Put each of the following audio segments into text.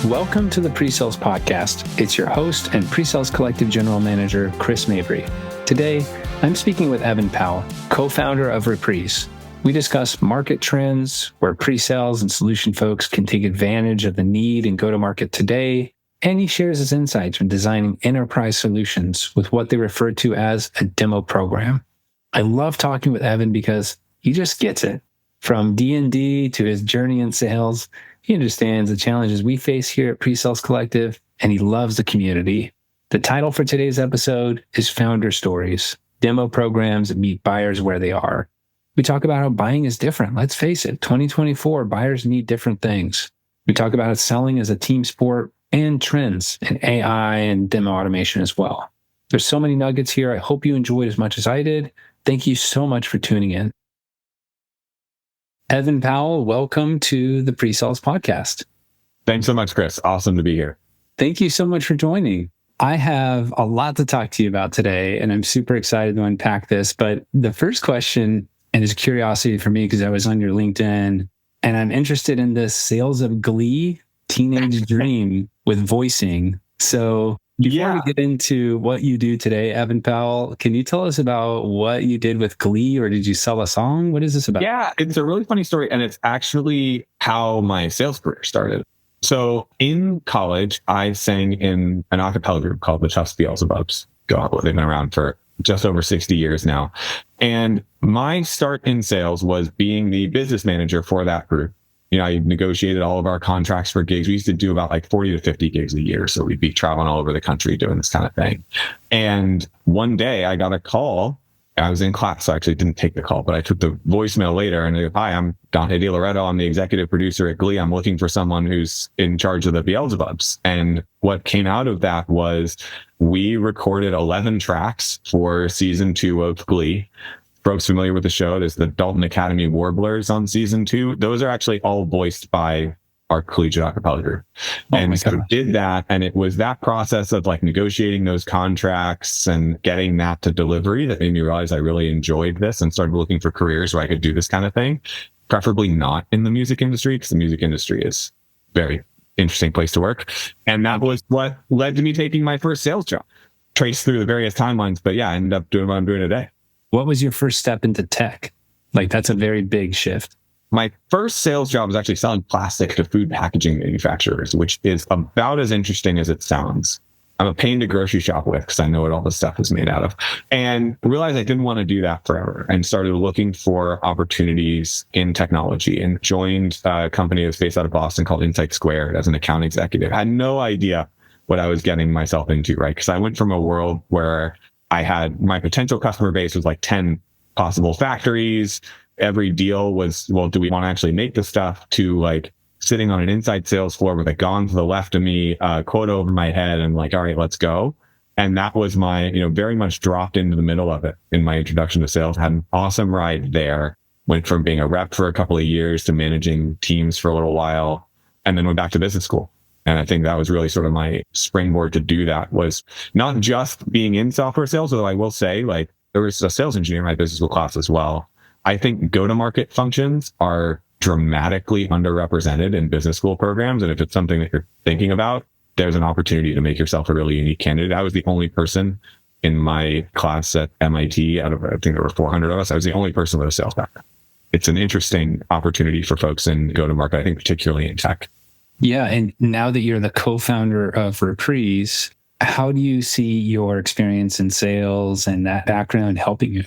Welcome to the PreSales Podcast. It's your host and PreSales Collective General Manager, Chris Mabry. Today, I'm speaking with Evan Powell, co-founder of Reprise. We discuss market trends, where PreSales and solution folks can take advantage of the need and go-to-market today, and he shares his insights from designing enterprise solutions with what they refer to as a demo program. I love talking with Evan because he just gets it. From D&D to his journey in sales, he understands the challenges we face here at PreSales Collective, and he loves the community. The title for today's episode is Founder Stories, demo programs that meet buyers where they are. We talk about how buying is different. Let's face it, 2024, buyers need different things. We talk about how selling is a team sport and trends in AI and demo automation as well. There's so many nuggets here. I hope you enjoyed as much as I did. Thank you so much for tuning in. Evan Powell, welcome to the PreSales Podcast. Thanks so much, Chris. Awesome to be here. Thank you so much for joining. I have a lot to talk to you about today, and I'm super excited to unpack this. But the first question, and it's curiosity for me because I was on your LinkedIn, and I'm interested in this sales of Glee teenage dream with voicing. So before we get into what you do today, Evan Powell, can you tell us about what you did with Glee, or did you sell a song? What is this about? Yeah, it's a really funny story, and it's actually how my sales career started. So in college, I sang in an a cappella group called the Tufts Beelzebubs. They've been around for just over 60 years now. And my start in sales was being the business manager for that group. You know, I negotiated all of our contracts for gigs. We used to do about like 40 to 50 gigs a year. So we'd be traveling all over the country doing this kind of thing. And one day I got a call. I was in class, so I actually didn't take the call, but I took the voicemail later and I go, "Hi, I'm Dante DiLoretto. I'm the executive producer at Glee. I'm looking for someone who's in charge of the Beelzebubs." And what came out of that was we recorded 11 tracks for season 2 of Glee. Folks familiar with the show, there's the Dalton Academy Warblers on season 2. Those are actually all voiced by our collegiate a cappella group. And so did that. And it was that process of like negotiating those contracts and getting that to delivery that made me realize I really enjoyed this and started looking for careers where I could do this kind of thing, preferably not in the music industry, because the music industry is a very interesting place to work. And that was what led to me taking my first sales job. Traced through the various timelines, but yeah, I ended up doing what I'm doing today. What was your first step into tech? Like, that's a very big shift. My first sales job was actually selling plastic to food packaging manufacturers, which is about as interesting as it sounds. I'm a pain to grocery shop with because I know what all this stuff is made out of, and realized I didn't want to do that forever and started looking for opportunities in technology and joined a company that was based out of Boston called Insight Squared as an account executive. I had no idea what I was getting myself into, right? Because I went from a world where I had my potential customer base was like 10 possible factories. Every deal was, well, do we want to actually make the stuff, to like sitting on an inside sales floor with a gong to the left of me, quote over my head, and like, all right, let's go. And that was my, very much dropped into the middle of it in my introduction to sales. Had an awesome ride there. Went from being a rep for a couple of years to managing teams for a little while, and then went back to business school. And I think that was really sort of my springboard to do that, was not just being in software sales, although I will say, like, there was a sales engineer in my business school class as well. I think go-to-market functions are dramatically underrepresented in business school programs. And if it's something that you're thinking about, there's an opportunity to make yourself a really unique candidate. I was the only person in my class at MIT, out of, I think there were 400 of us, I was the only person with a sales background. It's an interesting opportunity for folks in go-to-market, I think, particularly in tech. Yeah. And now that you're the co-founder of Reprise, how do you see your experience in sales and that background helping you?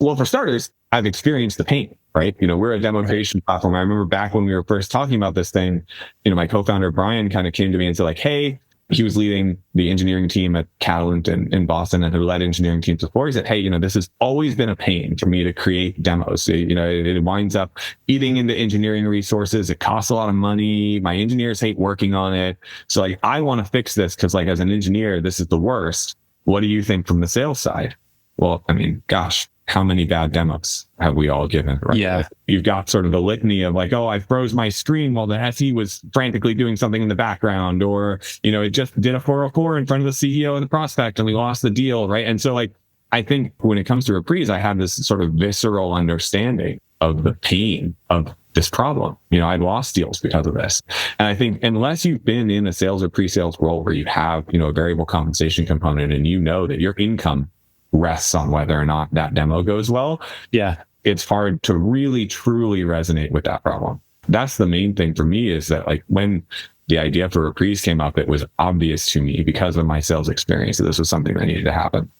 Well, for starters, I've experienced the pain, right? We're a demonstration platform. I remember back when we were first talking about this thing, my co-founder, Brian, kind of came to me and said like, hey, he was leading the engineering team at Catalent in Boston and who led engineering teams before. He said, hey, this has always been a pain for me to create demos. So, it winds up eating into engineering resources. It costs a lot of money. My engineers hate working on it. So like, I want to fix this because like, as an engineer, this is the worst. What do you think from the sales side? Well, I mean, gosh, how many bad demos have we all given, right? Yeah. You've got sort of the litany of like, oh, I froze my screen while the SE was frantically doing something in the background, or, it just did a 404 in front of the CEO and the prospect and we lost the deal, right? And so like, I think when it comes to Reprise, I have this sort of visceral understanding of the pain of this problem. I'd lost deals because of this. And I think unless you've been in a sales or pre-sales role where you have, a variable compensation component and that your income rests on whether or not that demo goes well, it's hard to really truly resonate with that problem. That's the main thing for me, is that like when the idea for Reprise came up, it was obvious to me because of my sales experience that this was something that needed to happen.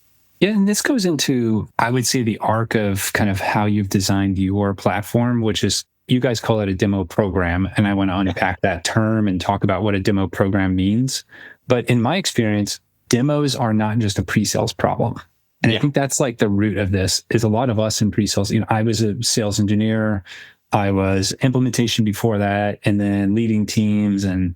Yeah, and this goes into, I would say, the arc of kind of how you've designed your platform, which is, you guys call it a demo program. And I want to unpack that term and talk about what a demo program means. But in my experience, demos are not just a pre-sales problem. And I think that's like the root of this, is a lot of us in pre-sales, I was a sales engineer, I was implementation before that, and then leading teams, and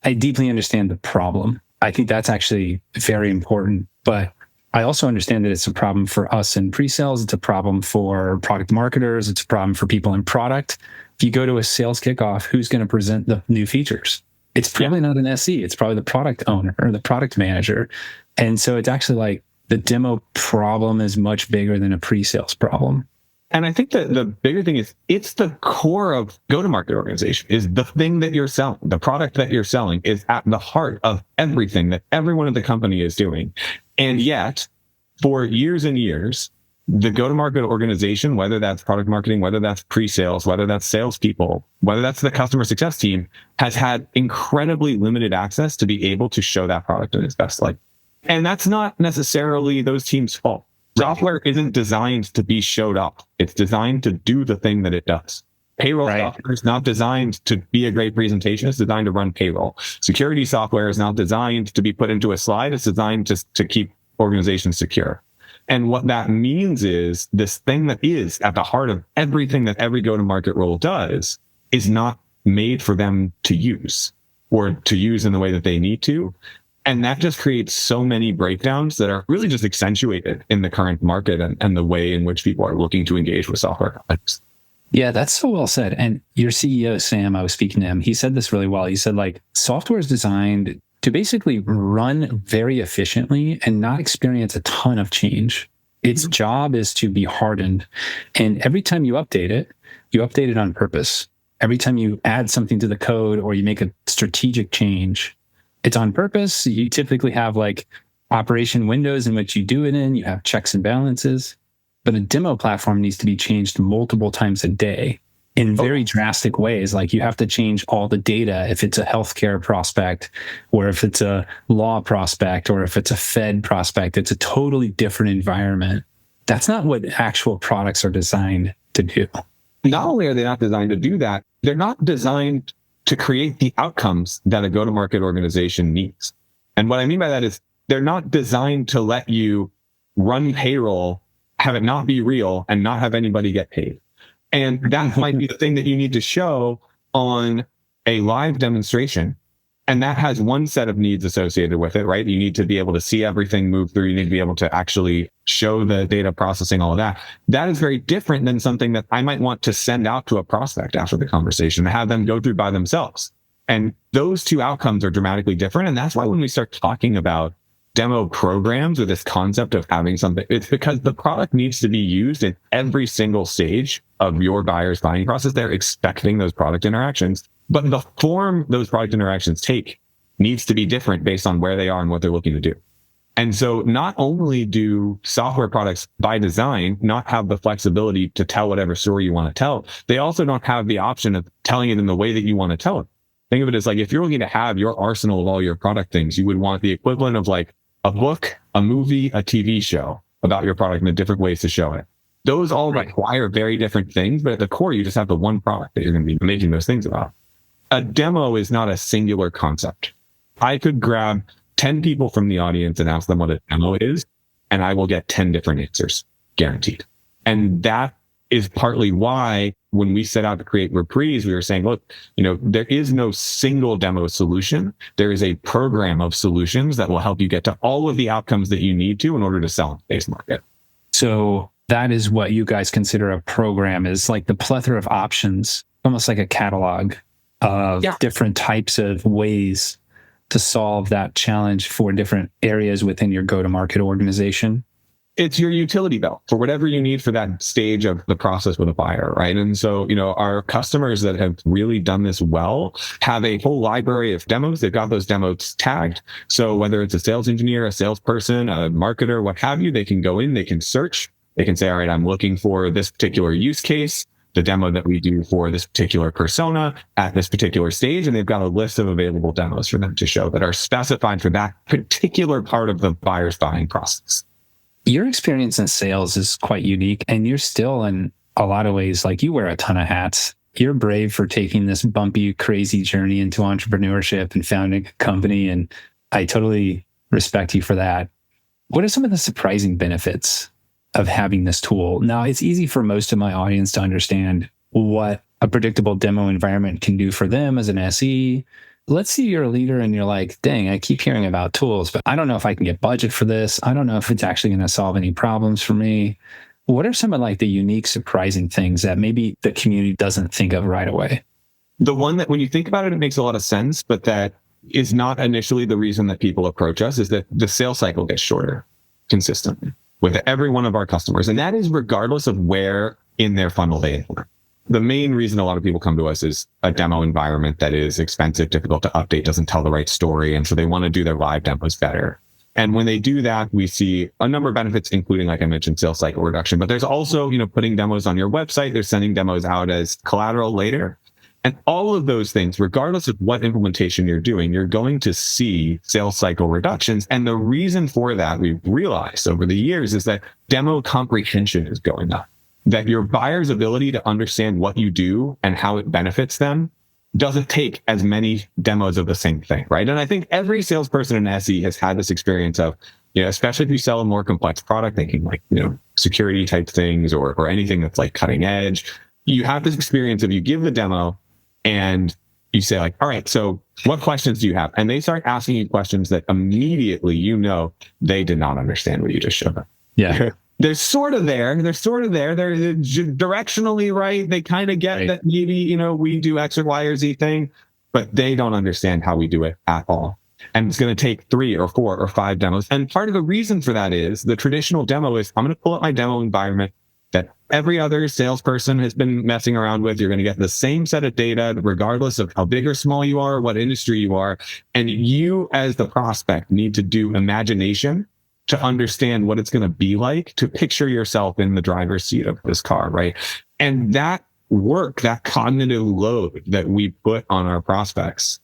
I deeply understand the problem. I think that's actually very important, but I also understand that it's a problem for us in pre-sales. It's a problem for product marketers. It's a problem for people in product. If you go to a sales kickoff, who's going to present the new features? It's probably not an SE. It's probably the product owner or the product manager. And so it's actually like the demo problem is much bigger than a pre-sales problem. And I think that the bigger thing is, it's the core of go-to-market organization, is the thing that you're selling. The product that you're selling is at the heart of everything that everyone at the company is doing. And yet, for years and years, the go-to-market organization, whether that's product marketing, whether that's pre-sales, whether that's salespeople, whether that's the customer success team, has had incredibly limited access to be able to show that product in its best light. And that's not necessarily those teams' fault. Software isn't designed to be showed up. It's designed to do the thing that it does. Payroll software is not designed to be a great presentation. It's designed to run payroll. Security software is not designed to be put into a slide. It's designed to keep organizations secure. And what that means is, this thing that is at the heart of everything that every go-to-market role does is not made for them to use, or to use in the way that they need to. And that just creates so many breakdowns that are really just accentuated in the current market and the way in which people are looking to engage with software companies. Yeah, that's so well said. And your CEO, Sam, I was speaking to him, he said this really well. He said, like, software is designed to basically run very efficiently and not experience a ton of change. Its job is to be hardened. And every time you update it on purpose. Every time you add something to the code or you make a strategic change, it's on purpose. You typically have like operation windows in which you do it in. You have checks and balances. But a demo platform needs to be changed multiple times a day in very drastic ways. Like, you have to change all the data if it's a healthcare prospect, or if it's a law prospect, or if it's a Fed prospect. It's a totally different environment. That's not what actual products are designed to do. Not only are they not designed to do that, they're not designed to create the outcomes that a go-to-market organization needs. And what I mean by that is, they're not designed to let you run payroll, have it not be real, and not have anybody get paid. And that might be the thing that you need to show on a live demonstration. And that has one set of needs associated with it, right? You need to be able to see everything move through. You need to be able to actually show the data processing, all of that. That is very different than something that I might want to send out to a prospect after the conversation and have them go through by themselves. And those two outcomes are dramatically different. And that's why when we start talking about demo programs, or this concept of having something, it's because the product needs to be used in every single stage of your buyer's buying process. They're expecting those product interactions. But the form those product interactions take needs to be different based on where they are and what they're looking to do. And so not only do software products by design not have the flexibility to tell whatever story you want to tell, they also don't have the option of telling it in the way that you want to tell it. Think of it as like, if you're looking to have your arsenal of all your product things, you would want the equivalent of like a book, a movie, a TV show about your product and the different ways to show it. Those all require very different things, but at the core, you just have the one product that you're going to be making those things about. A demo is not a singular concept. I could grab 10 people from the audience and ask them what a demo is, and I will get 10 different answers, guaranteed. And that is partly why when we set out to create Reprise, we were saying, look, there is no single demo solution. There is a program of solutions that will help you get to all of the outcomes that you need to in order to sell in today's market. So that is what you guys consider a program, is like the plethora of options, almost like a catalog of different types of ways to solve that challenge for different areas within your go-to-market organization. it's your utility belt for whatever you need for that stage of the process with a buyer, right? And so, our customers that have really done this well have a whole library of demos. They've got those demos tagged. So whether it's a sales engineer, a salesperson, a marketer, what have you, they can go in, they can search, they can say, all right, I'm looking for this particular use case, the demo that we do for this particular persona at this particular stage. And they've got a list of available demos for them to show that are specified for that particular part of the buyer's buying process. Your experience in sales is quite unique, and you're still in a lot of ways, like you wear a ton of hats. You're brave for taking this bumpy, crazy journey into entrepreneurship and founding a company, and I totally respect you for that. What are some of the surprising benefits of having this tool? Now, it's easy for most of my audience to understand what a predictable demo environment can do for them as an SE. Let's say you're a leader and you're like, dang, I keep hearing about tools, but I don't know if I can get budget for this. I don't know if it's actually going to solve any problems for me. What are some of like the unique, surprising things that maybe the community doesn't think of right away? The one that when you think about it, it makes a lot of sense, but that is not initially the reason that people approach us, is that the sales cycle gets shorter consistently with every one of our customers. And that is regardless of where in their funnel they are. The main reason a lot of people come to us is a demo environment that is expensive, difficult to update, doesn't tell the right story. And so they want to do their live demos better. And when they do that, we see a number of benefits, including, like I mentioned, sales cycle reduction. But there's also, putting demos on your website. They're sending demos out as collateral later. And all of those things, regardless of what implementation you're doing, you're going to see sales cycle reductions. And the reason for that, we've realized over the years, is that demo comprehension is going up. That your buyer's ability to understand what you do and how it benefits them doesn't take as many demos of the same thing, right? And I think every salesperson in SE has had this experience of, especially if you sell a more complex product, thinking like, security type things or anything that's like cutting edge. You have this experience of you give the demo and you say like, all right, so what questions do you have? And they start asking you questions that immediately, they did not understand what you just showed them. Yeah. They're sort of there. They're directionally right. They kind of get that maybe, we do X or Y or Z thing, but they don't understand how we do it at all. And it's going to take 3 or 4 or 5 demos. And part of the reason for that is the traditional demo is I'm going to pull up my demo environment that every other salesperson has been messing around with. You're going to get the same set of data, regardless of how big or small you are, what industry you are. And you as the prospect need to do imagination to understand what it's going to be like to picture yourself in the driver's seat of this car, right? And that work, that cognitive load that we put on our prospects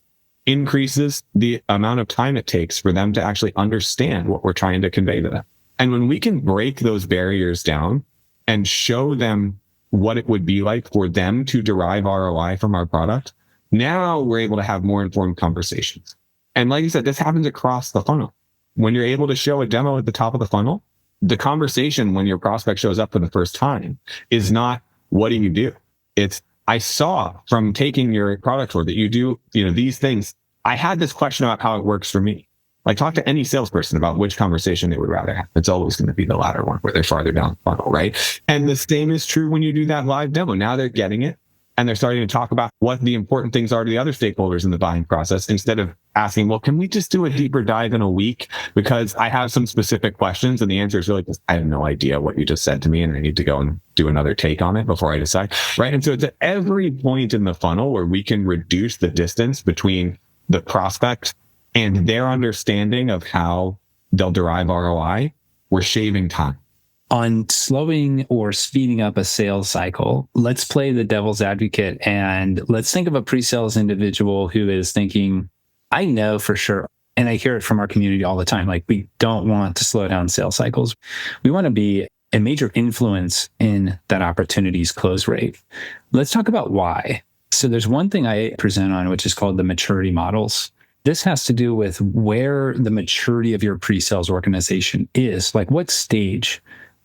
increases the amount of time it takes for them to actually understand what we're trying to convey to them. And when we can break those barriers down and show them what it would be like for them to derive ROI from our product, now we're able to have more informed conversations. And like you said, this happens across the funnel. When you're able to show a demo at the top of the funnel, the conversation when your prospect shows up for the first time is not, what do you do? It's, I saw from taking your product tour that you do, these things. I had this question about how it works for me. Like talk to any salesperson about which conversation they would rather have. It's always going to be the latter one where they're farther down the funnel, right? And the same is true when you do that live demo. Now they're getting it. And they're starting to talk about what the important things are to the other stakeholders in the buying process, instead of asking, well, can we just do a deeper dive in a week? Because I have some specific questions. And the answer is really just, I have no idea what you just said to me. And I need to go and do another take on it before I decide. Right. And so it's at every point in the funnel where we can reduce the distance between the prospect and their understanding of how they'll derive ROI. We're shaving time. On slowing or speeding up a sales cycle, let's play the devil's advocate and let's think of a pre-sales individual who is thinking, I know for sure, and I hear it from our community all the time, like we don't want to slow down sales cycles. We want to be a major influence in that opportunity's close rate. Let's talk about why. So there's one thing I present on, which is called the maturity models. This has to do with where the maturity of your pre-sales organization is, like what stage.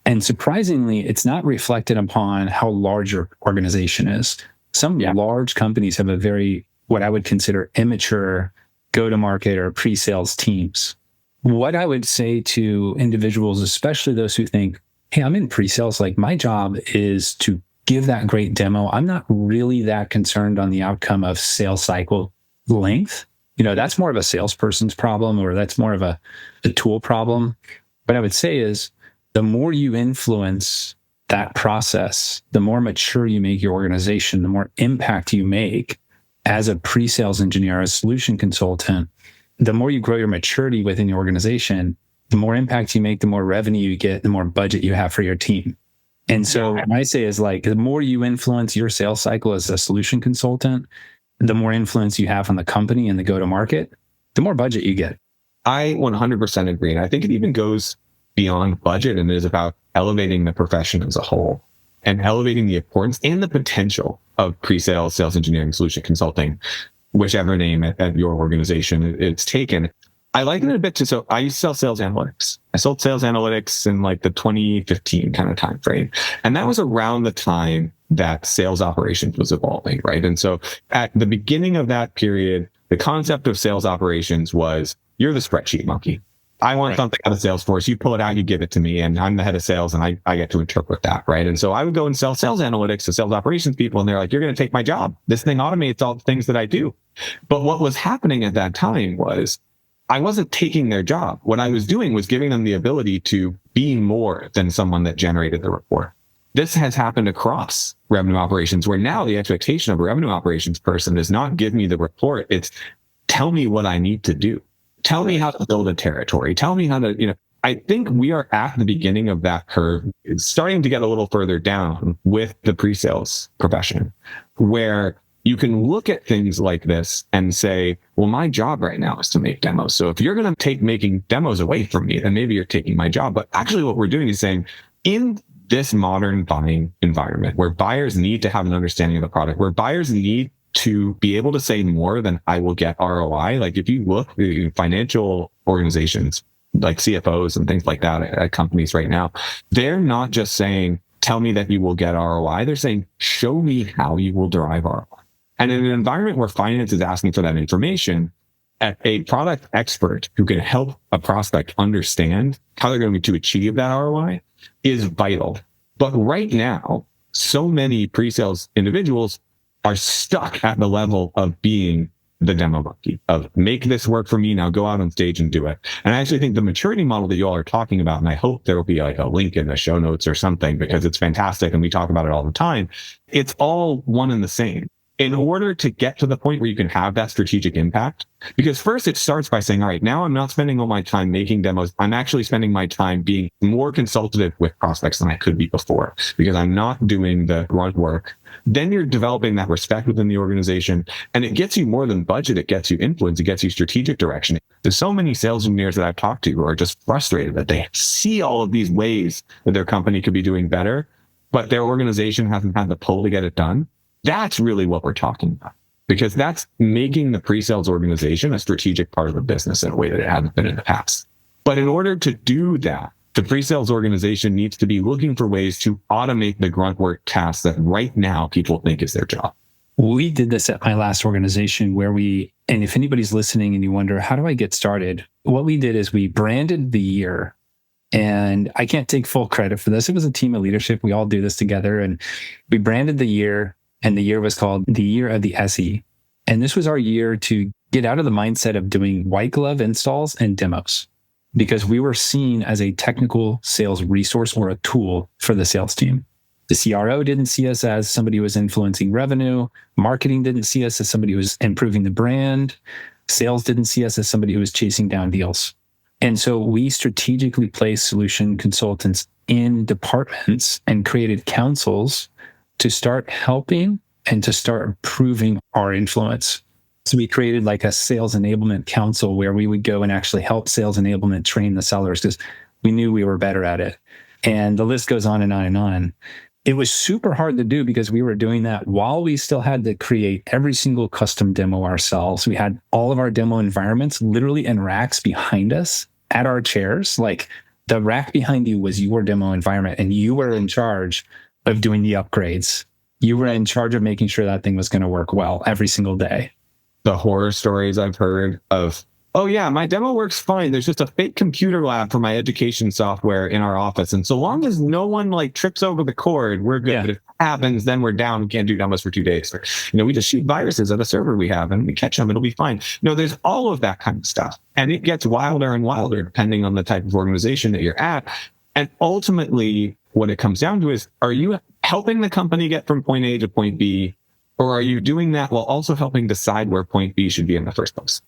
And surprisingly, it's not reflected upon how large your organization is. Some large companies have a very, what I would consider immature go-to-market or pre-sales teams. What I would say to individuals, especially those who think, hey, I'm in pre-sales, like my job is to give that great demo. I'm not really that concerned on the outcome of sales cycle length. That's more of a salesperson's problem, or that's more of a tool problem. What I would say is, The more you influence that process, the more mature you make your organization, the more impact you make as a pre-sales engineer, as a solution consultant, the more you grow your maturity within the organization, the more impact you make, the more revenue you get, the more budget you have for your team. And so what I say is like, the more you influence your sales cycle as a solution consultant, the more influence you have on the company and the go-to-market, the more budget you get. I 100% agree. And I think it even goes beyond budget and is about elevating the profession as a whole and elevating the importance and the potential of pre-sales, sales engineering, solution consulting, whichever name at your organization it's taken. I liken it a bit to, so I used to sell sales analytics. I sold sales analytics in like the 2015 kind of time frame. And that was around the time that sales operations was evolving, right? And so at the beginning of that period, the concept of sales operations was, you're the spreadsheet monkey. I want something out of Salesforce. You pull it out, you give it to me, and I'm the head of sales, and I get to interpret that, right? And so I would go and sell sales analytics to sales operations people, and they're like, you're going to take my job. This thing automates all the things that I do. But what was happening at that time was I wasn't taking their job. What I was doing was giving them the ability to be more than someone that generated the report. This has happened across revenue operations, where now the expectation of a revenue operations person is not give me the report. It's tell me what I need to do. Tell me how to build a territory. Tell me how to, I think we are at the beginning of that curve. It's starting to get a little further down with the pre-sales profession, where you can look at things like this and say, well, my job right now is to make demos. So if you're going to take making demos away from me, then maybe you're taking my job. But actually what we're doing is saying, in this modern buying environment where buyers need to have an understanding of the product, where buyers need to be able to say more than I will get ROI. Like if you look at financial organizations like CFOs and things like that at companies right now, they're not just saying, tell me that you will get ROI. They're saying, show me how you will derive ROI. And in an environment where finance is asking for that information, a product expert who can help a prospect understand how they're going to achieve that ROI is vital. But right now, so many pre-sales individuals are stuck at the level of being the demo monkey, of make this work for me, now go out on stage and do it. And I actually think the maturity model that you all are talking about, and I hope there will be like a link in the show notes or something, because it's fantastic and we talk about it all the time. It's all one and the same. In order to get to the point where you can have that strategic impact, because first it starts by saying, all right, now I'm not spending all my time making demos. I'm actually spending my time being more consultative with prospects than I could be before, because I'm not doing the grunt work. Then you're developing that respect within the organization, and it gets you more than budget. It gets you influence. It gets you strategic direction. There's so many sales engineers that I've talked to who are just frustrated that they see all of these ways that their company could be doing better, but their organization hasn't had the pull to get it done. That's really what we're talking about, because that's making the pre-sales organization a strategic part of the business in a way that it hasn't been in the past. But in order to do that, the pre-sales organization needs to be looking for ways to automate the grunt work tasks that right now people think is their job. We did this at my last organization and if anybody's listening and you wonder, how do I get started? What we did is we branded the year. And I can't take full credit for this. It was a team of leadership. We all do this together. And we branded the year. And the year was called the Year of the SE. And this was our year to get out of the mindset of doing white glove installs and demos, because we were seen as a technical sales resource or a tool for the sales team. The CRO didn't see us as somebody who was influencing revenue. Marketing didn't see us as somebody who was improving the brand. Sales didn't see us as somebody who was chasing down deals. And so we strategically placed solution consultants in departments and created councils to start helping and to start improving our influence. So we created like a sales enablement council where we would go and actually help sales enablement train the sellers, because we knew we were better at it. And the list goes on and on and on. It was super hard to do because we were doing that while we still had to create every single custom demo ourselves. We had all of our demo environments literally in racks behind us at our chairs. Like the rack behind you was your demo environment, and you were in charge of doing the upgrades. You were in charge of making sure that thing was going to work well every single day. The horror stories I've heard of, oh yeah, my demo works fine. There's just a fake computer lab for my education software in our office. And so long as no one like trips over the cord, we're good. Yeah. But if it happens, then we're down. We can't do demos for 2 days. Or, we just shoot viruses at a server we have and we catch them. It'll be fine. There's all of that kind of stuff. And it gets wilder and wilder depending on the type of organization that you're at. And ultimately, what it comes down to is, are you helping the company get from point A to point B, or are you doing that while also helping decide where point B should be in the first place?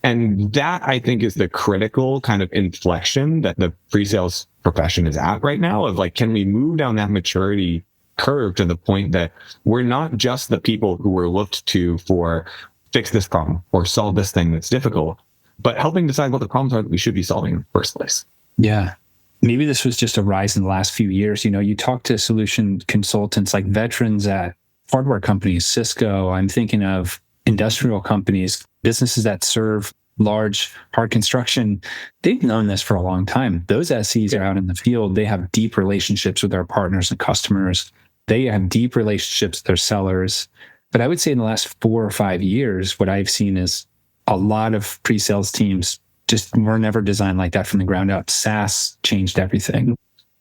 And that, I think, is the critical kind of inflection that the pre-sales profession is at right now, of like, can we move down that maturity curve to the point that we're not just the people who were looked to for fix this problem or solve this thing that's difficult, but helping decide what the problems are that we should be solving in the first place. Yeah. Maybe this was just a rise in the last few years. You talk to solution consultants like veterans at hardware companies, Cisco. I'm thinking of industrial companies, businesses that serve large hard construction. They've known this for a long time. Those SEs are out in the field. They have deep relationships with their partners and customers. They have deep relationships with their sellers. But I would say in the last 4 or 5 years, what I've seen is a lot of pre-sales teams just were never designed like that from the ground up. SaaS changed everything.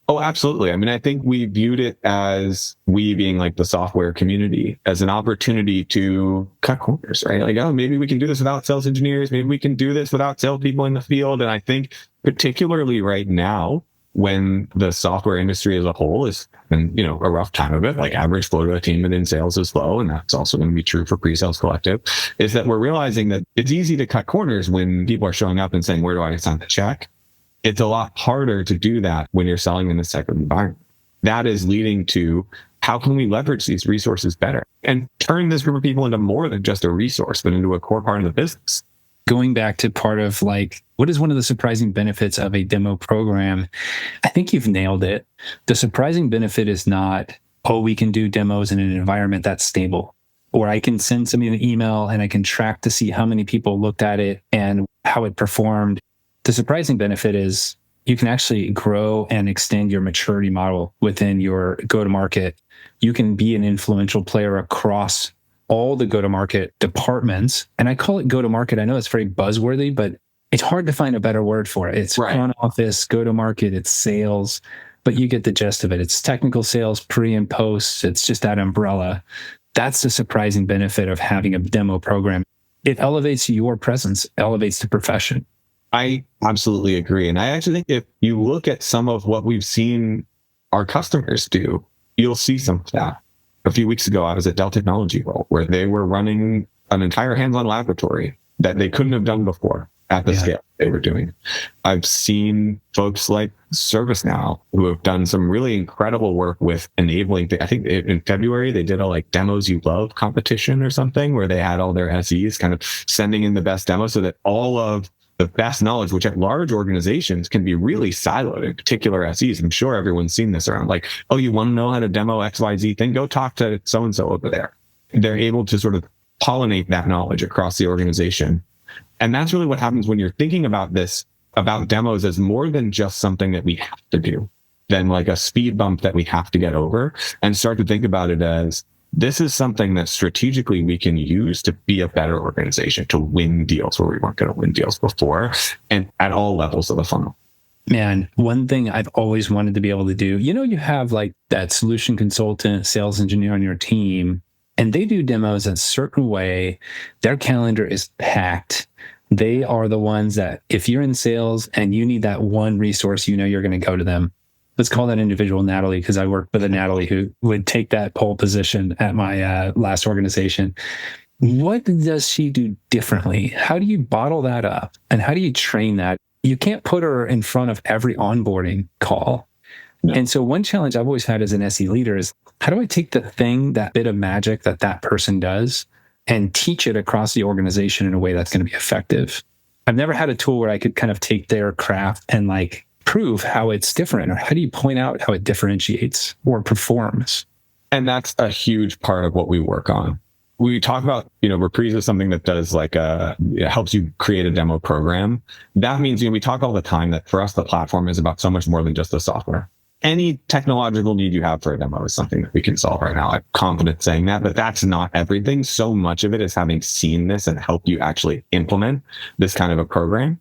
Oh, absolutely. I mean, I think we viewed it as, we being like the software community, as an opportunity to cut corners, right? Like, oh, maybe we can do this without sales engineers. Maybe we can do this without salespeople in the field. And I think particularly right now, when the software industry as a whole is in, a rough time of it, like average flow to a team within sales is low, and that's also going to be true for pre-sales collective, is that we're realizing that it's easy to cut corners when people are showing up and saying, where do I sign the check? It's a lot harder to do that when you're selling in this type of environment. That is leading to, how can we leverage these resources better and turn this group of people into more than just a resource, but into a core part of the business? Going back to part of like, what is one of the surprising benefits of a demo program? I think you've nailed it. The surprising benefit is not, oh, we can do demos in an environment that's stable, or I can send somebody an email and I can track to see how many people looked at it and how it performed. The surprising benefit is you can actually grow and extend your maturity model within your go-to-market. You can be an influential player across all the go-to-market departments. And I call it go-to-market. I know it's very buzzworthy, but it's hard to find a better word for it. It's front office, go-to-market, it's sales, but you get the gist of it. It's technical sales, pre and post. It's just that umbrella. That's the surprising benefit of having a demo program. It elevates your presence, elevates the profession. I absolutely agree. And I actually think if you look at some of what we've seen our customers do, you'll see some of that. A few weeks ago, I was at Dell Technology World, where they were running an entire hands-on laboratory that they couldn't have done before at the scale they were doing. I've seen folks like ServiceNow who have done some really incredible work with enabling. I think in February, they did a like demos you love competition or something, where they had all their SEs kind of sending in the best demos, so that all of the best knowledge, which at large organizations can be really siloed, in particular SEs. I'm sure everyone's seen this around, like, oh, you want to know how to demo XYZ thing? Go talk to so-and-so over there. They're able to sort of pollinate that knowledge across the organization. And that's really what happens when you're thinking about this, about demos as more than just something that we have to do, than like a speed bump that we have to get over, and start to think about it as, this is something that strategically we can use to be a better organization, to win deals where we weren't going to win deals before, and at all levels of the funnel. Man, one thing I've always wanted to be able to do, you have like that solution consultant, sales engineer on your team, and they do demos a certain way. Their calendar is packed. They are the ones that, if you're in sales and you need that one resource, you're going to go to them. Let's call that individual Natalie, because I worked with a Natalie who would take that pole position at my last organization. What does she do differently? How do you bottle that up? And how do you train that? You can't put her in front of every onboarding call. No. And so one challenge I've always had as an SE leader is, how do I take the thing, that bit of magic that person does, and teach it across the organization in a way that's going to be effective? I've never had a tool where I could kind of take their craft and like prove how it's different, or how do you point out how it differentiates or performs? And that's a huge part of what we work on. We talk about, Reprise is something that does like it helps you create a demo program. That means, we talk all the time that for us, the platform is about so much more than just the software. Any technological need you have for a demo is something that we can solve right now. I'm confident saying that, but that's not everything. So much of it is having seen this and help you actually implement this kind of a program.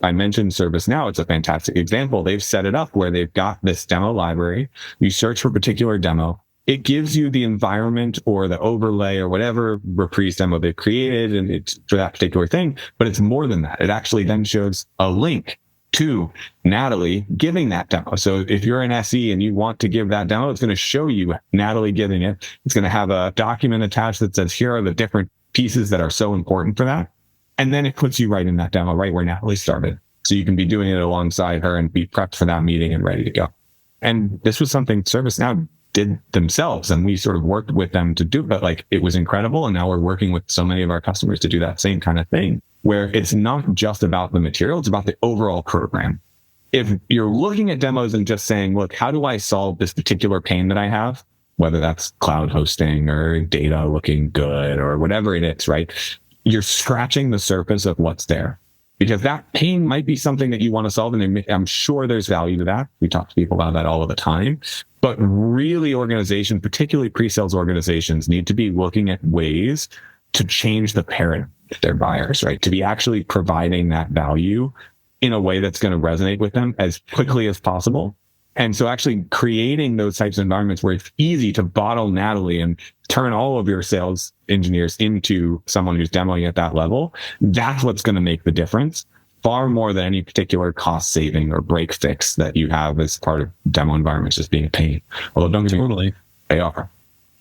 I mentioned ServiceNow. It's a fantastic example. They've set it up where they've got this demo library. You search for a particular demo. It gives you the environment or the overlay or whatever Reprise demo they've created, and it's for that particular thing. But it's more than that. It actually then shows a link to Natalie giving that demo. So if you're an SE and you want to give that demo, it's going to show you Natalie giving it. It's going to have a document attached that says, here are the different pieces that are so important for that. And then it puts you right in that demo, right where Natalie started. So you can be doing it alongside her and be prepped for that meeting and ready to go. And this was something ServiceNow did themselves, and we sort of worked with them to do it, but like it was incredible. And now we're working with so many of our customers to do that same kind of thing, where it's not just about the material, it's about the overall program. If you're looking at demos and just saying, look, how do I solve this particular pain that I have, whether that's cloud hosting or data looking good or whatever it is, right? You're scratching the surface of what's there, because that pain might be something that you want to solve. And I'm sure there's value to that. We talk to people about that all of the time. But really, organizations, particularly pre-sales organizations, need to be looking at ways to change the paradigm of their buyers, right? To be actually providing that value in a way that's going to resonate with them as quickly as possible. And so actually creating those types of environments where it's easy to bottle Natalie and turn all of your sales engineers into someone who's demoing at that level, that's what's going to make the difference, far more than any particular cost saving or break fix that you have as part of demo environments just being a pain. Although don't get me wrong, they are.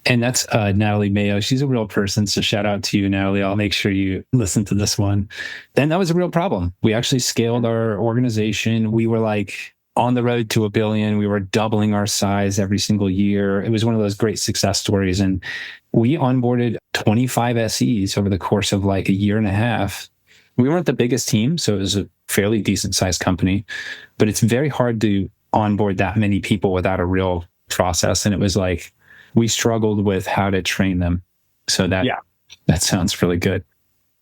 And that's Natalie Mayo. She's a real person. So shout out to you, Natalie. I'll make sure you listen to this one. And that was a real problem. We actually scaled our organization. We were like on the road to $1 billion. We were doubling our size every single year. It was one of those great success stories. And we onboarded 25 SEs over the course of like a year and a half. We weren't the biggest team, so it was a fairly decent sized company, but it's very hard to onboard that many people without a real process. And it was like, we struggled with how to train them. So that sounds really good.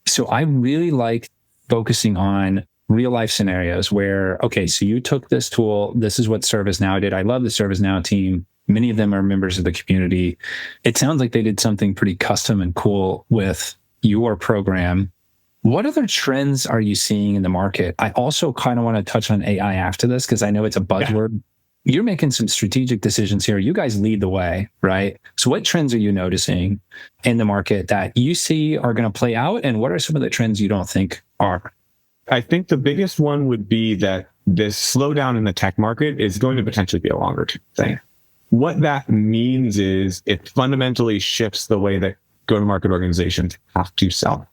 So I really like focusing on real life scenarios where, okay, so you took this tool, this is what ServiceNow did. I love the ServiceNow team. Many of them are members of the community. It sounds like they did something pretty custom and cool with your program. What other trends are you seeing in the market? I also kind of want to touch on AI after this because I know it's a buzzword. Yeah. You're making some strategic decisions here. You guys lead the way, right? So what trends are you noticing in the market that you see are going to play out? And what are some of the trends you don't think are? I think the biggest one would be that this slowdown in the tech market is going to potentially be a longer term thing. What that means is it fundamentally shifts the way that go-to-market organizations have to sell.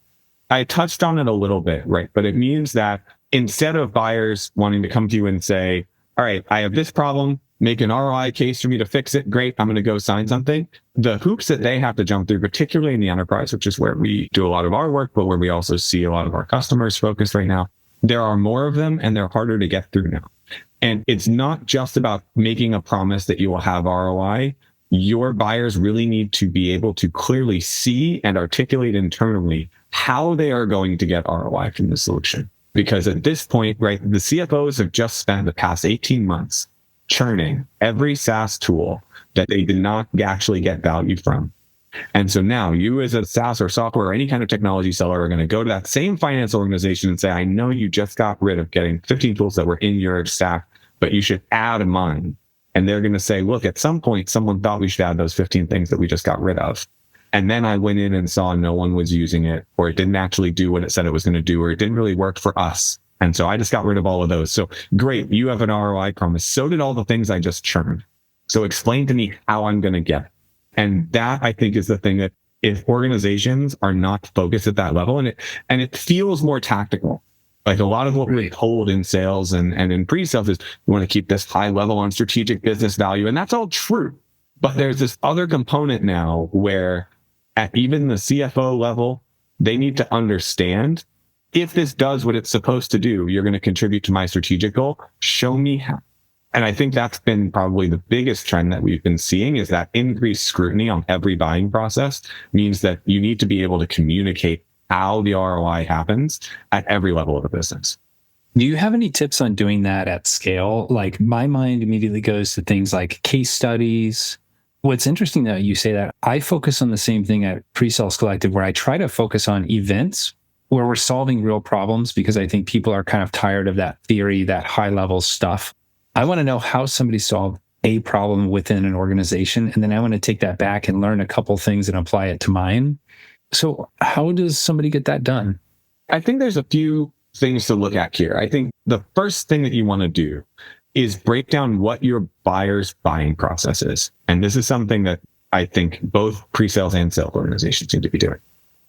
I touched on it a little bit, right? But it means that instead of buyers wanting to come to you and say, all right, I have this problem, make an ROI case for me to fix it. Great. I'm going to go sign something. The hoops that they have to jump through, particularly in the enterprise, which is where we do a lot of our work, but where we also see a lot of our customers focused right now. There are more of them and they're harder to get through now. And it's not just about making a promise that you will have ROI. Your buyers really need to be able to clearly see and articulate internally how they are going to get ROI from the solution. Because at this point, right, the CFOs have just spent the past 18 months churning every SaaS tool that they did not actually get value from. And so now you as a SaaS or software or any kind of technology seller are going to go to that same finance organization and say, I know you just got rid of getting 15 tools that were in your stack, but you should add mine. And they're going to say, look, at some point, someone thought we should add those 15 things that we just got rid of. And then I went in and saw no one was using it, or it didn't actually do what it said it was going to do, or it didn't really work for us. And so I just got rid of all of those. So great, you have an ROI promise. So did all the things I just churned. So explain to me how I'm going to get it. And that, I think, is the thing that if organizations are not focused at that level, and it feels more tactical. Like a lot of what we're told in sales and in pre-sales is we want to keep this high level on strategic business value. And that's all true. But there's this other component now where at even the CFO level, they need to understand if this does what it's supposed to do, you're going to contribute to my strategic goal. Show me how. And I think that's been probably the biggest trend that we've been seeing is that increased scrutiny on every buying process means that you need to be able to communicate how the ROI happens at every level of the business. Do you have any tips on doing that at scale? Like my mind immediately goes to things like case studies. What's interesting that you say that, I focus on the same thing at PreSales Collective, where I try to focus on events where we're solving real problems, because I think people are kind of tired of that theory, that high level stuff. I want to know how somebody solved a problem within an organization. And then I want to take that back and learn a couple things and apply it to mine. So how does somebody get that done? I think there's a few things to look at here. I think the first thing that you want to do is break down what your buyer's buying process is. And this is something that I think both pre-sales and sales organizations need to be doing.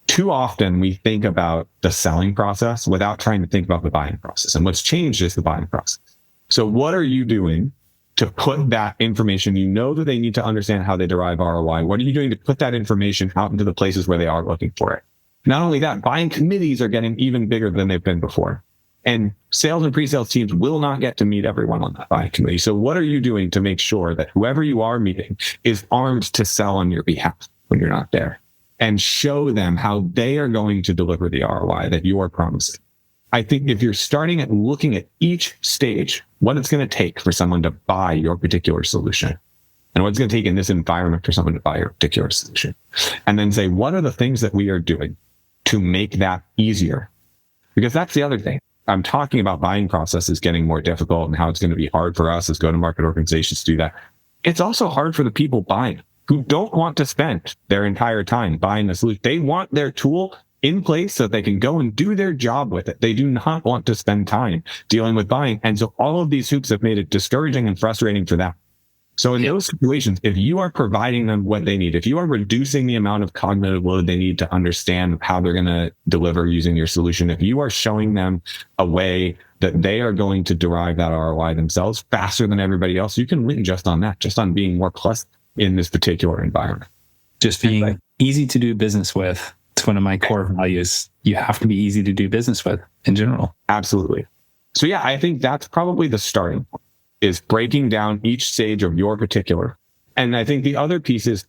Too often we think about the selling process without trying to think about the buying process. And what's changed is the buying process. So what are you doing to put that information? You know that they need to understand how they derive ROI. What are you doing to put that information out into the places where they are looking for it? Not only that, buying committees are getting even bigger than they've been before. And sales and pre-sales teams will not get to meet everyone on that buying committee. So what are you doing to make sure that whoever you are meeting is armed to sell on your behalf when you're not there? And show them how they are going to deliver the ROI that you are promising. I think if you're starting at looking at each stage, what it's going to take for someone to buy your particular solution, and what it's going to take in this environment for someone to buy your particular solution, and then say, what are the things that we are doing to make that easier? Because that's the other thing. I'm talking about buying processes getting more difficult and how it's going to be hard for us as go-to-market organizations to do that. It's also hard for the people buying who don't want to spend their entire time buying the solution. They want their tool in place so they can go and do their job with it. They do not want to spend time dealing with buying. And so all of these hoops have made it discouraging and frustrating for them. So in those situations, if you are providing them what they need, if you are reducing the amount of cognitive load they need to understand how they're going to deliver using your solution, if you are showing them a way that they are going to derive that ROI themselves faster than everybody else, you can win just on that, just on being more pleasant in this particular environment. Just being easy to do business with. It's one of my core values. You have to be easy to do business with in general. Absolutely. So yeah, I think that's probably the starting point, is breaking down each stage of your particular. And I think the other piece is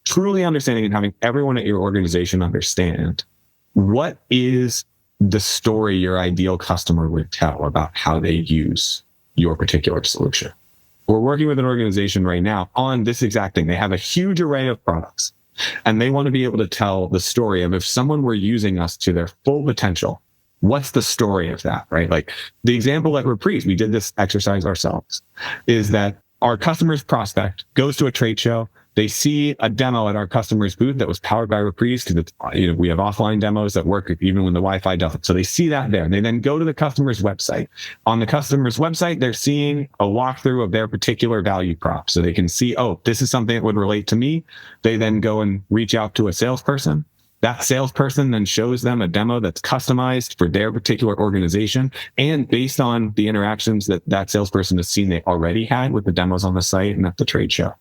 truly understanding and having everyone at your organization understand what is the story your ideal customer would tell about how they use your particular solution. We're working with an organization right now on this exact thing. They have a huge array of products, and they want to be able to tell the story of if someone were using us to their full potential, what's the story of that, right? Like the example at Reprise, we did this exercise ourselves, is that our customer's prospect goes to a trade show. They see a demo at our customer's booth that was powered by Reprise, because we have offline demos that work even when the Wi-Fi doesn't. So they see that there. They then go to the customer's website. On the customer's website, they're seeing a walkthrough of their particular value prop. So they can see, oh, this is something that would relate to me. They then go and reach out to a salesperson. That salesperson then shows them a demo that's customized for their particular organization. And based on the interactions that that salesperson has seen they already had with the demos on the site and at the trade show,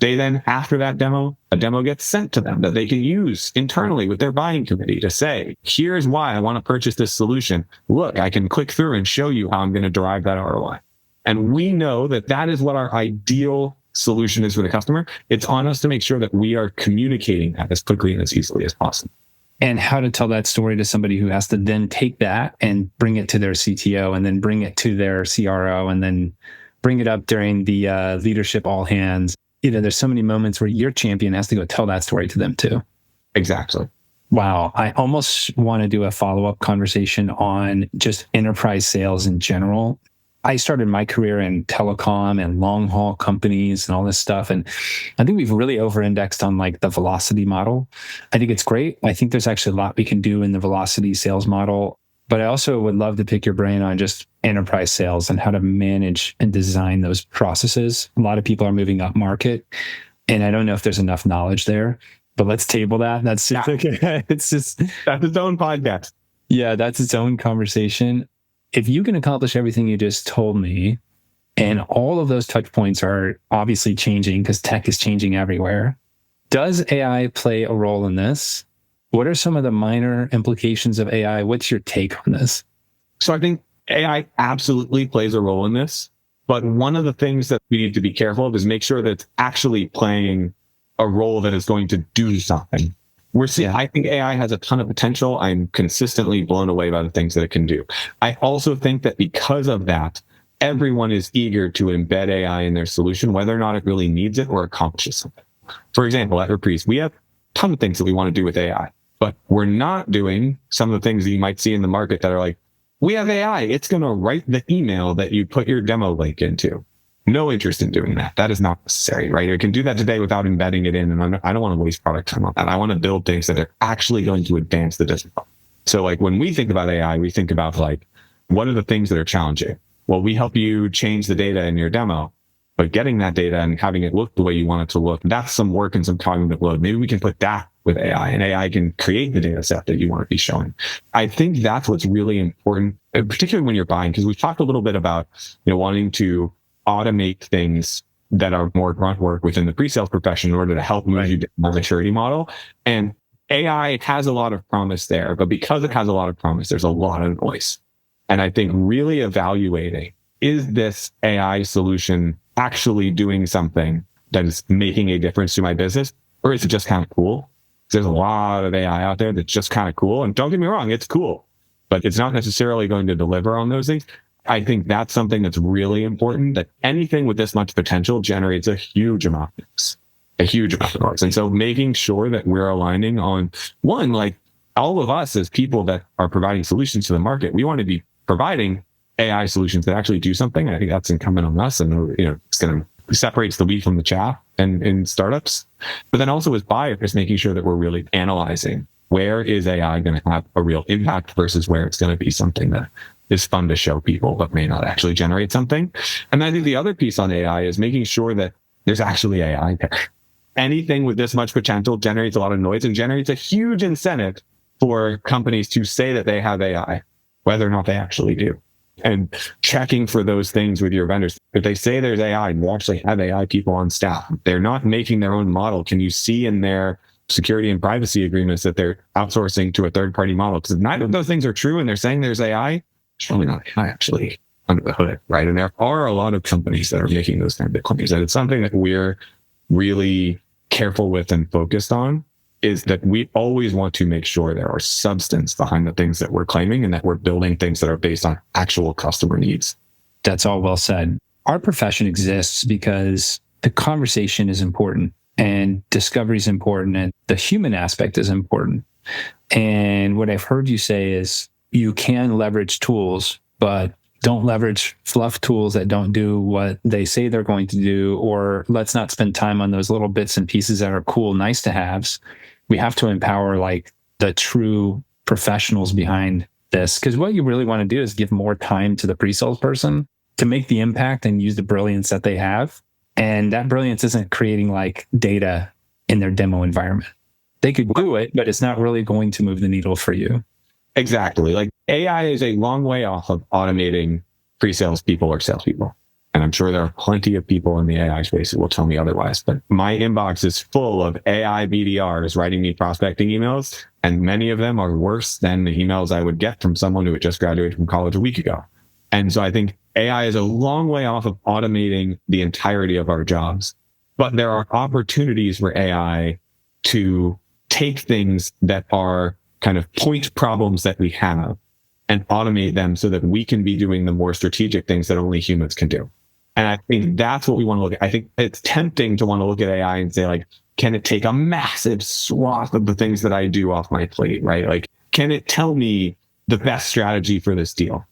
they then, after that demo, a demo gets sent to them that they can use internally with their buying committee to say, here's why I want to purchase this solution. Look, I can click through and show you how I'm going to derive that ROI. And we know that that is what our ideal solution is for the customer. It's on us to make sure that we are communicating that as quickly and as easily as possible. And how to tell that story to somebody who has to then take that and bring it to their CTO and then bring it to their CRO and then bring it up during the leadership all hands. There's so many moments where your champion has to go tell that story to them too. Exactly. Wow. I almost want to do a follow-up conversation on just enterprise sales in general. I started my career in telecom and long haul companies and all this stuff. And I think we've really over-indexed on like the velocity model. I think it's great. I think there's actually a lot we can do in the velocity sales model. But I also would love to pick your brain on just enterprise sales and how to manage and design those processes. A lot of people are moving up market, and I don't know if there's enough knowledge there, but let's table that. That's it's just that's its own podcast. Yeah, that's its own conversation. If you can accomplish everything you just told me, and all of those touch points are obviously changing because tech is changing everywhere, does AI play a role in this? What are some of the minor implications of AI? What's your take on this? So I think AI absolutely plays a role in this. But one of the things that we need to be careful of is make sure that it's actually playing a role that is going to do something. I think AI has a ton of potential. I'm consistently blown away by the things that it can do. I also think that because of that, everyone is eager to embed AI in their solution, whether or not it really needs it or accomplishes something. For example, at Reprise, we have a ton of things that we want to do with AI. But we're not doing some of the things that you might see in the market that are like, we have AI. It's going to write the email that you put your demo link into. No interest in doing that. That is not necessary, right? It can do that today without embedding it in. And I don't want to waste product time on that. I want to build things that are actually going to advance the business. So like when we think about AI, we think about like, what are the things that are challenging? Well, we help you change the data in your demo, but getting that data and having it look the way you want it to look, that's some work and some cognitive load. Maybe we can put that with AI, and AI can create the data set that you want to be showing. I think that's what's really important, particularly when you're buying, because we've talked a little bit about, wanting to automate things that are more grunt work within the pre-sales profession in order to help move you down the maturity model. And AI has a lot of promise there, but because it has a lot of promise, there's a lot of noise. And I think really evaluating, is this AI solution actually doing something that is making a difference to my business? Or is it just kind of cool? There's a lot of AI out there that's just kind of cool. And don't get me wrong, it's cool, but it's not necessarily going to deliver on those things. I think that's something that's really important, that anything with this much potential generates a huge amount of noise, And so making sure that we're aligning on one, like all of us as people that are providing solutions to the market, we want to be providing AI solutions that actually do something. I think that's incumbent on us, and it's going to separates the wheat from the chaff and in startups. But then also as buyers, making sure that we're really analyzing, where is AI going to have a real impact versus where it's going to be something that is fun to show people but may not actually generate something. And I think the other piece on AI is making sure that there's actually AI there. Anything with this much potential generates a lot of noise and generates a huge incentive for companies to say that they have AI, whether or not they actually do. And checking for those things with your vendors. If they say there's AI and you actually have AI people on staff, they're not making their own model. Can you see in their security and privacy agreements that they're outsourcing to a third-party model? Because if neither of those things are true and they're saying there's AI, it's probably not AI actually under the hood, right? And there are a lot of companies that are making those kind of claims. And it's something that we're really careful with and focused on, is that we always want to make sure there are substance behind the things that we're claiming and that we're building things that are based on actual customer needs. That's all well said. Our profession exists because the conversation is important and discovery is important and the human aspect is important. And what I've heard you say is you can leverage tools, but don't leverage fluff tools that don't do what they say they're going to do, or let's not spend time on those little bits and pieces that are cool, nice to haves. We have to empower like the true professionals behind this. Because what you really want to do is give more time to the pre-sales person to make the impact and use the brilliance that they have. And that brilliance isn't creating like data in their demo environment. They could do it, but it's not really going to move the needle for you. Exactly. Like AI is a long way off of automating pre-sales people or salespeople. And I'm sure there are plenty of people in the AI space that will tell me otherwise, but my inbox is full of AI BDRs writing me prospecting emails, and many of them are worse than the emails I would get from someone who had just graduated from college a week ago. And so I think AI is a long way off of automating the entirety of our jobs, but there are opportunities for AI to take things that are kind of point problems that we have and automate them so that we can be doing the more strategic things that only humans can do. And I think that's what we want to look at. I think it's tempting to want to look at AI and say, like, can it take a massive swath of the things that I do off my plate, right? Like, can it tell me the best strategy for this deal?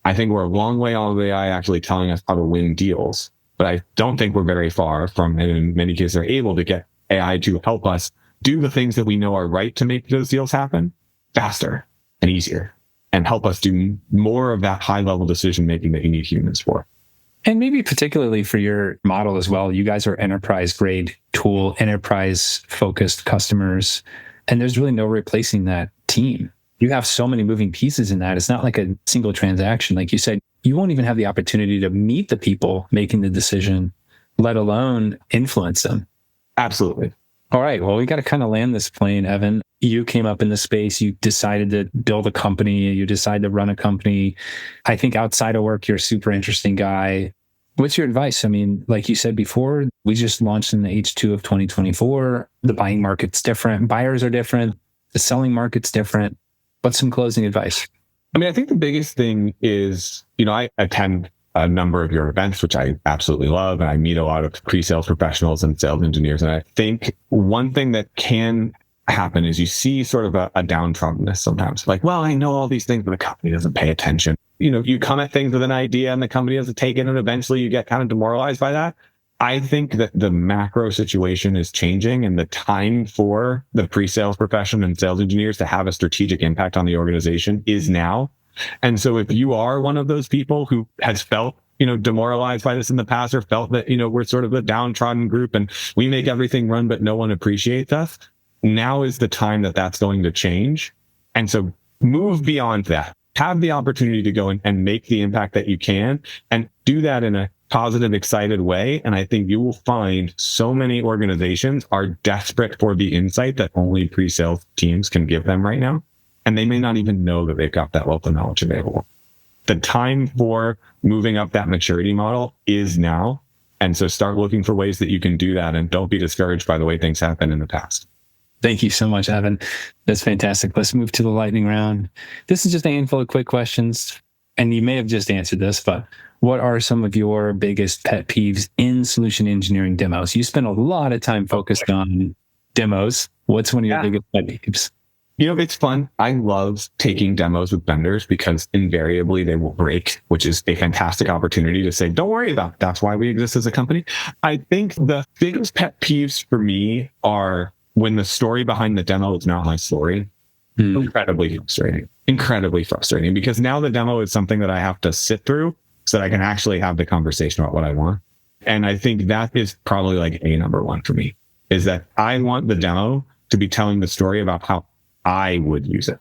I think we're a long way off of AI actually telling us how to win deals, but I don't think we're very far from, and in many cases are able to get AI to help us do the things that we know are right to make those deals happen faster and easier, and help us do more of that high level decision making that you need humans for. And maybe particularly for your model as well, you guys are enterprise grade tool, enterprise focused customers, and there's really no replacing that team. You have so many moving pieces in that. It's not like a single transaction. Like you said, you won't even have the opportunity to meet the people making the decision, let alone influence them. Absolutely. All right. Well, we got to kind of land this plane, Evan. You came up in the space. You decided to build a company. You decided to run a company. I think outside of work, you're a super interesting guy. What's your advice? I mean, like you said before, we just launched in the H2 of 2024. The buying market's different. Buyers are different. The selling market's different. What's some closing advice? I mean, I think the biggest thing is, I attend a number of your events, which I absolutely love. And I meet a lot of pre-sales professionals and sales engineers. And I think one thing that can happen is you see sort of a downtroddenness sometimes. Like, well, I know all these things, but the company doesn't pay attention. You come at things with an idea and the company doesn't take it, and eventually you get kind of demoralized by that. I think that the macro situation is changing, and the time for the pre-sales profession and sales engineers to have a strategic impact on the organization is now. And so if you are one of those people who has felt, demoralized by this in the past, or felt that, we're sort of a downtrodden group and we make everything run, but no one appreciates us, now is the time that that's going to change. And so move beyond that. Have the opportunity to go and make the impact that you can, and do that in a positive, excited way. And I think you will find so many organizations are desperate for the insight that only pre-sales teams can give them right now. And they may not even know that they've got that wealth of knowledge available. The time for moving up that maturity model is now. And so start looking for ways that you can do that, and don't be discouraged by the way things have been in the past. Thank you so much, Evan. That's fantastic. Let's move to the lightning round. This is just a handful of quick questions, and you may have just answered this, but what are some of your biggest pet peeves in solution engineering demos? You spend a lot of time focused on demos. What's one of your biggest pet peeves? It's fun. I love taking demos with vendors because invariably they will break, which is a fantastic opportunity to say, don't worry about it. That's why we exist as a company. I think the biggest pet peeves for me are when the story behind the demo is not my story. Incredibly frustrating because now the demo is something that I have to sit through so that I can actually have the conversation about what I want. And I think that is probably like number one for me, is that I want the demo to be telling the story about how I would use it.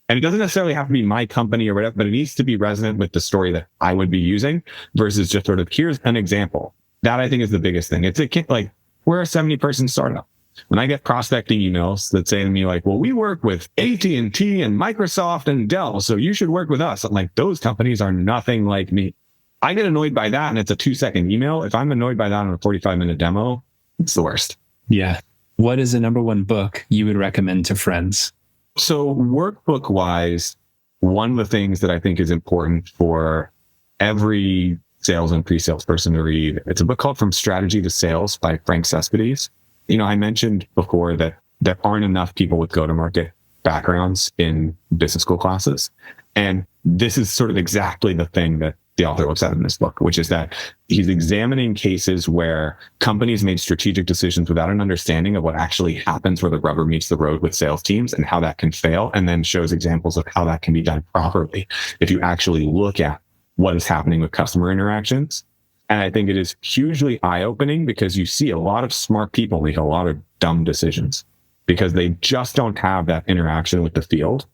And it doesn't necessarily have to be my company or whatever, but it needs to be resonant with the story that I would be using, versus just sort of, here's an example. That I think is the biggest thing. It's like, we're a 70-person startup. When I get prospecting emails that say to me like, well, we work with AT&T and Microsoft and Dell, so you should work with us. I'm like, those companies are nothing like me. I get annoyed by that, and it's a 2-second email. If I'm annoyed by that on a 45-minute demo, it's the worst. Yeah. What is the number one book you would recommend to friends? So workbook wise, one of the things that I think is important for every sales and pre-sales person to read, it's a book called From Strategy to Sales by Frank Cespedes. I mentioned before that there aren't enough people with go-to-market backgrounds in business school classes. And this is sort of exactly the thing that the author looks at in this book, which is that he's examining cases where companies made strategic decisions without an understanding of what actually happens where the rubber meets the road with sales teams and how that can fail, and then shows examples of how that can be done properly if you actually look at what is happening with customer interactions. And I think it is hugely eye-opening because you see a lot of smart people make a lot of dumb decisions because they just don't have that interaction with the field.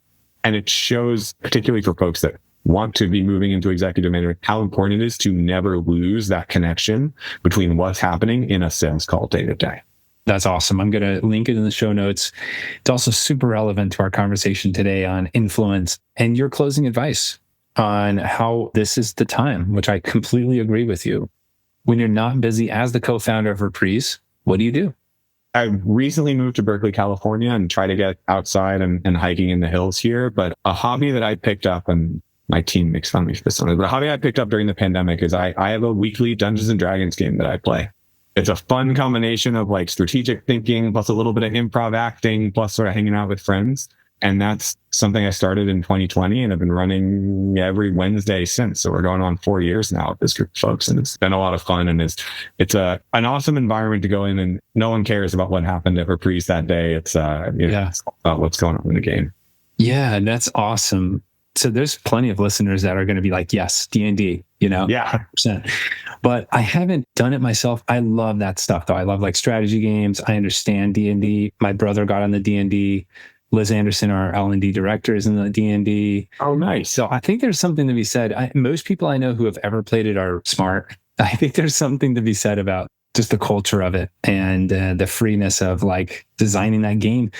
And it shows, particularly for folks that want to be moving into executive management, how important it is to never lose that connection between what's happening in a sales call day to day. That's awesome. I'm going to link it in the show notes. It's also super relevant to our conversation today on influence and your closing advice on how this is the time, which I completely agree with you. When you're not busy as the co-founder of Reprise, what do you do? I recently moved to Berkeley, California, and try to get outside and hiking in the hills here. But a hobby that I picked up, and my team makes fun of me for this one, but a hobby I picked up during the pandemic is I have a weekly Dungeons and Dragons game that I play. It's a fun combination of like strategic thinking, plus a little bit of improv acting, plus sort of hanging out with friends. And that's something I started in 2020 and I've been running every Wednesday since. So we're going on 4 years now with this group of folks, and it's been a lot of fun. And it's an awesome environment to go in, and no one cares about what happened at Reprise that day. It's it's about what's going on in the game. Yeah, that's awesome. So there's plenty of listeners that are going to be like, yes, D&D, Yeah. 100%. But I haven't done it myself. I love that stuff though. I love like strategy games. I understand D&D. My brother got on the D&D. Liz Anderson, our L&D director, is in the D&D. Oh, nice. So I think there's something to be said. Most people I know who have ever played it are smart. I think there's something to be said about just the culture of it and the freeness of like designing that game.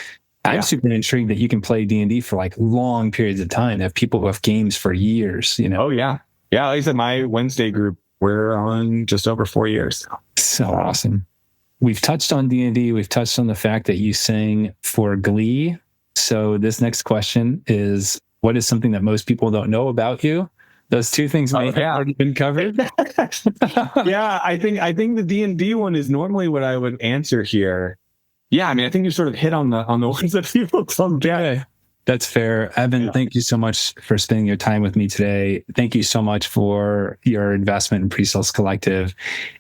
I'm super intrigued that you can play D&D for like long periods of time. They have people who have games for years, Oh, yeah. Yeah, like I said, my Wednesday group, we're on just over 4 years. So awesome. We've touched on D&D. We've touched on the fact that you sang for Glee. So this next question is, what is something that most people don't know about you? Those two things may have already been covered. Yeah, I think the D&D one is normally what I would answer here. Yeah, I mean, I think you sort of hit on the ones that people don't get. That's fair. Evan, thank you so much for spending your time with me today. Thank you so much for your investment in PreSales Collective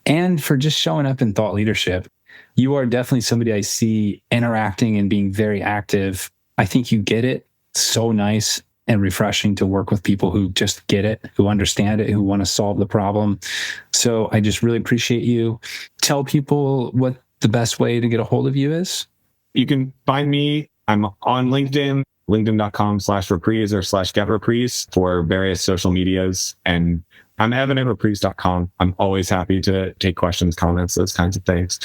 and for just showing up in thought leadership. You are definitely somebody I see interacting and being very active. I think you get it. It's so nice and refreshing to work with people who just get it, who understand it, who want to solve the problem. So I just really appreciate you. Tell people what the best way to get a hold of you is. You can find me. I'm on LinkedIn, linkedin.com/reprise or /getreprise for various social medias. And I'm Evan at reprise.com. I'm always happy to take questions, comments, those kinds of things.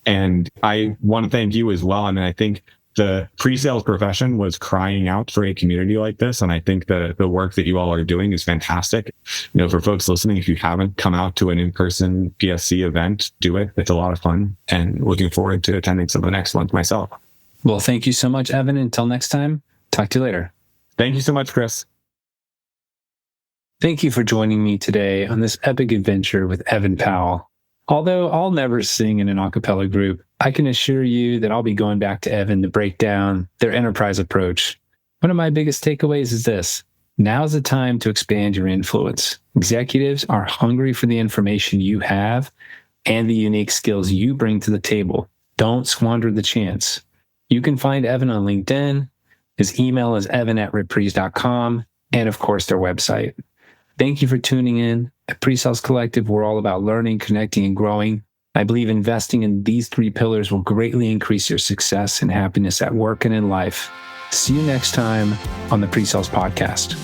And I want to thank you as well. I mean, I think the pre-sales profession was crying out for a community like this. And I think the work that you all are doing is fantastic. For folks listening, if you haven't come out to an in-person PSC event, do it. It's a lot of fun and looking forward to attending some of the next ones myself. Well, thank you so much, Evan. Until next time, talk to you later. Thank you so much, Chris. Thank you for joining me today on this epic adventure with Evan Powell. Although I'll never sing in an a cappella group, I can assure you that I'll be going back to Evan to break down their enterprise approach. One of my biggest takeaways is this: now's the time to expand your influence. Executives are hungry for the information you have and the unique skills you bring to the table. Don't squander the chance. You can find Evan on LinkedIn. His email is evan@reprise.com, and of course, their website. Thank you for tuning in. At PreSales Collective, we're all about learning, connecting, and growing. I believe investing in these 3 pillars will greatly increase your success and happiness at work and in life. See you next time on the PreSales Podcast.